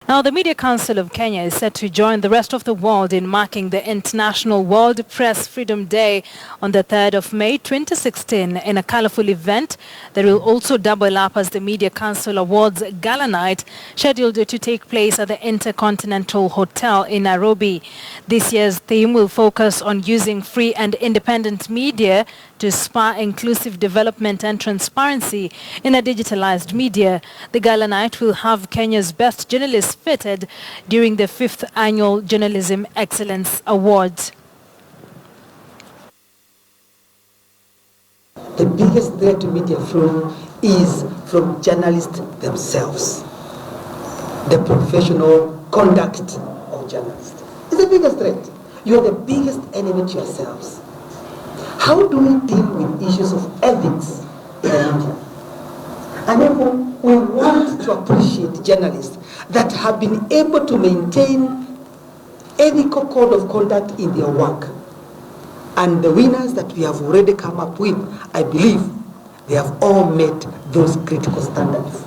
Now, the Media Council of Kenya is set to join the rest of the world in marking the International World Press Freedom Day on the 3rd of May 2016 in a colorful event that will also double up as the Media Council Awards Gala Night, scheduled to take place at the Intercontinental Hotel in Nairobi. This year's theme will focus on using free and independent media to spur inclusive development and transparency in a digitalized media. The Gala Night will have Kenya's best journalists feted during the 5th Annual Journalism Excellence Awards. The biggest threat to media freedom is from journalists themselves. The professional conduct of journalists is the biggest threat. You are the biggest enemy to yourselves. How do we deal with issues of ethics in the media? And therefore, we want to appreciate journalists that have been able to maintain ethical code of conduct in their work. And the winners that we have already come up with, I believe, they have all met those critical standards.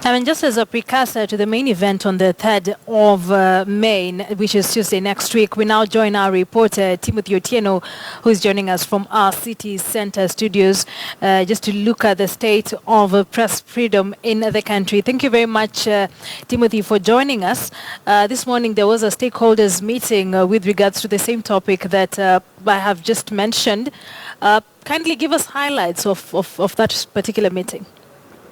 And just as a precursor to the main event on the 3rd of May, which is Tuesday next week, we now join our reporter, Timothy Otieno, who is joining us from our City Center studios, just to look at the state of press freedom in the country. Thank you very much, Timothy, for joining us. This morning, there was a stakeholders meeting with regards to the same topic that I have just mentioned. Kindly give us highlights of that particular meeting.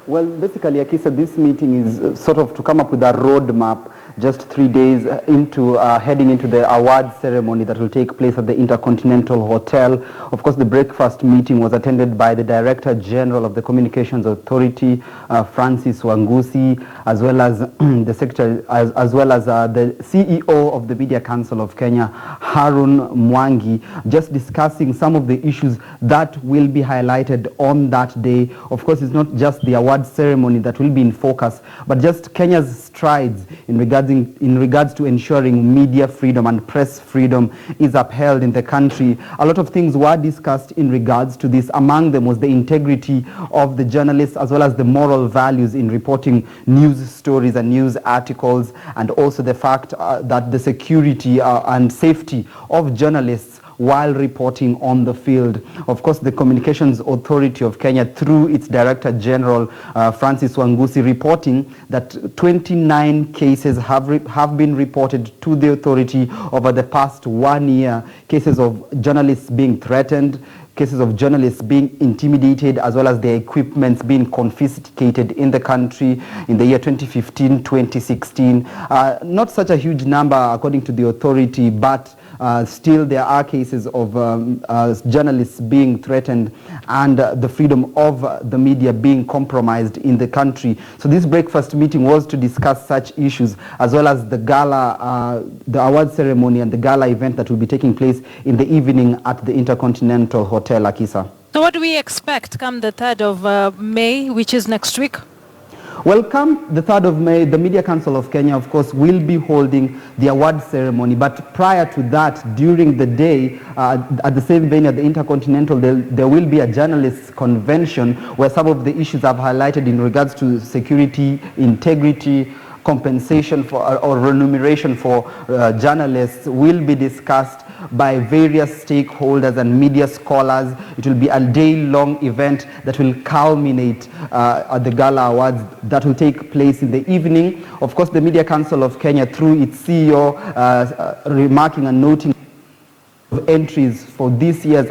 Well, basically, Akisa, this meeting is sort of to come up with a roadmap just 3 days into heading into the award ceremony that will take place at the Intercontinental Hotel. Of course, the breakfast meeting was attended by the Director General of the Communications Authority, Francis Wangusi, as well as the Secretary, as well as the CEO of the Media Council of Kenya, Harun Mwangi, just discussing some of the issues that will be highlighted on that day. Of course, it's not just the award ceremony that will be in focus, but just Kenya's strides in regards to ensuring media freedom and press freedom is upheld in the country. A lot of things were discussed in regards to this. Among them was the integrity of the journalists, as well as the moral values in reporting news stories and news articles, and also the fact that the security and safety of journalists while reporting on the field. Of course, the Communications Authority of Kenya, through its Director General, Francis Wangusi, reporting that 29 cases have been reported to the authority over the past 1 year, cases of journalists being threatened, cases of journalists being intimidated, as well as their equipments being confiscated in the country in the year 2015-2016. Not such a huge number according to the authority, but still there are cases of journalists being threatened and the freedom of the media being compromised in the country. So this breakfast meeting was to discuss such issues, as well as the gala, the award ceremony and the gala event that will be taking place in the evening at the Intercontinental Hotel, Akisa. So what do we expect come the 3rd of May, which is next week? Well, come the 3rd of May, the Media Council of Kenya, of course, will be holding the award ceremony. But prior to that, during the day, at the same venue at the Intercontinental, there will be a journalists' convention where some of the issues I've highlighted in regards to security, integrity, compensation for or remuneration for journalists will be discussed by various stakeholders and media scholars. It will be a day-long event that will culminate at the Gala Awards that will take place in the evening. Of course, the Media Council of Kenya, through its CEO, remarking and noting entries for this year's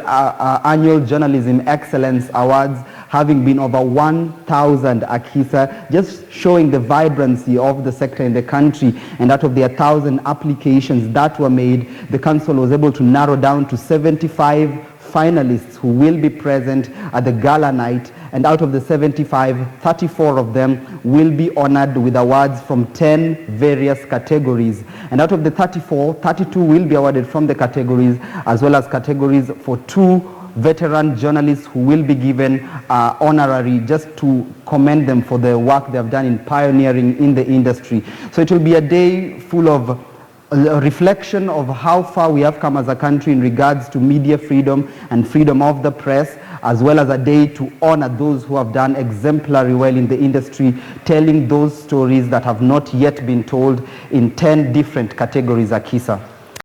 annual Journalism Excellence Awards, having been over 1,000, Akisa, just showing the vibrancy of the sector in the country. And out of the 1,000 applications that were made, the council was able to narrow down to 75 finalists who will be present at the gala night. And out of the 75, 34 of them will be honored with awards from 10 various categories. And out of the 34, 32 will be awarded from the categories, as well as categories for 2 veteran journalists who will be given honorary, just to commend them for the work they have done in pioneering in the industry. So it will be a day full of a reflection of how far we have come as a country in regards to media freedom and freedom of the press, as well as a day to honor those who have done exemplary well in the industry, telling those stories that have not yet been told in 10 different categories, Akisa.